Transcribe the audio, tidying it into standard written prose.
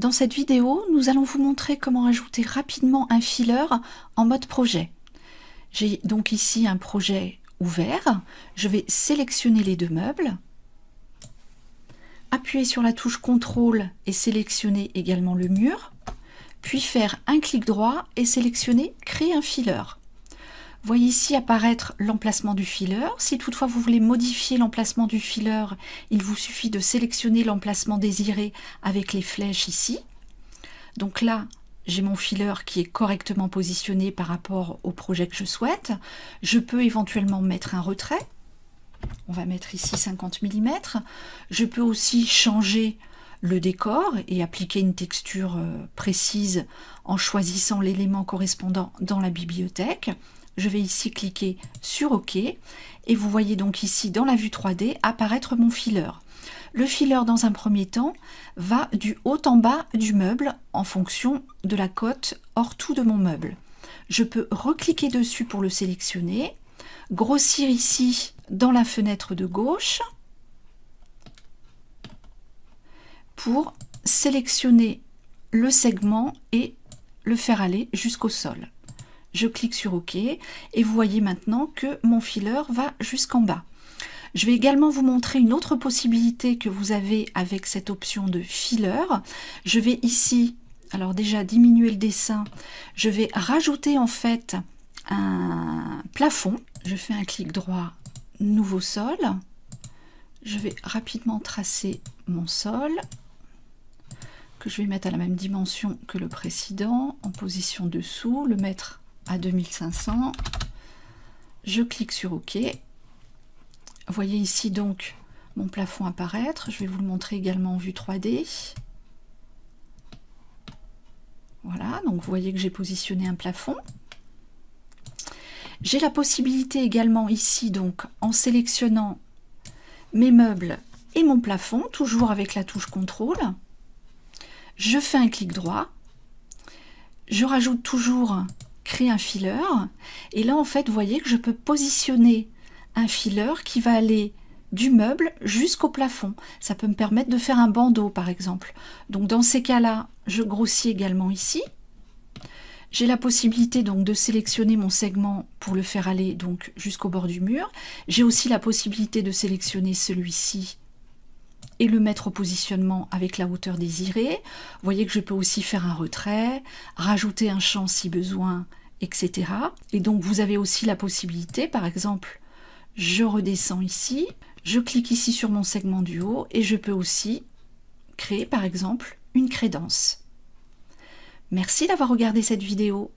Dans cette vidéo, nous allons vous montrer comment ajouter rapidement un filler en mode projet. J'ai donc ici un projet ouvert. Je vais sélectionner les deux meubles, appuyer sur la touche CTRL et sélectionner également le mur, puis faire un clic droit et sélectionner Créer un filler. Voyez ici apparaître l'emplacement du filler. Si toutefois vous voulez modifier l'emplacement du filler, il vous suffit de sélectionner l'emplacement désiré avec les flèches ici. Donc là, j'ai mon filler qui est correctement positionné par rapport au projet que je souhaite. Je peux éventuellement mettre un retrait. On va mettre ici 50 mm. Je peux aussi changer le décor et appliquer une texture précise en choisissant l'élément correspondant dans la bibliothèque. Je vais ici cliquer sur OK et vous voyez donc ici dans la vue 3D apparaître mon filler. Le filler dans un premier temps va du haut en bas du meuble en fonction de la cote hors tout de mon meuble. Je peux recliquer dessus pour le sélectionner, grossir ici dans la fenêtre de gauche pour sélectionner le segment et le faire aller jusqu'au sol. Je clique sur OK et vous voyez maintenant que mon filler va jusqu'en bas. Je vais également vous montrer une autre possibilité que vous avez avec cette option de filler. Je vais ici, alors déjà diminuer le dessin, je vais rajouter en fait un plafond. Je fais un clic droit, nouveau sol. Je vais rapidement tracer mon sol, que je vais mettre à la même dimension que le précédent, en position dessous, le mettre à 2500. Je clique sur OK. Vous voyez ici donc mon plafond apparaître. Je vais vous le montrer également en vue 3D. Voilà, donc vous voyez que j'ai positionné un plafond. J'ai la possibilité également ici, donc en sélectionnant mes meubles et mon plafond, toujours avec la touche CTRL. Je fais un clic droit. Je rajoute toujours Créer un filler. Et là, en fait, vous voyez que je peux positionner un filler qui va aller du meuble jusqu'au plafond. Ça peut me permettre de faire un bandeau, par exemple. Donc, dans ces cas-là, je grossis également ici. J'ai la possibilité donc de sélectionner mon segment pour le faire aller donc jusqu'au bord du mur. J'ai aussi la possibilité de sélectionner celui-ci et le mettre au positionnement avec la hauteur désirée. Vous voyez que je peux aussi faire un retrait, rajouter un champ si besoin, etc. Et donc vous avez aussi la possibilité, par exemple, je redescends ici, je clique ici sur mon segment du haut et je peux aussi créer par exemple une crédence. Merci d'avoir regardé cette vidéo.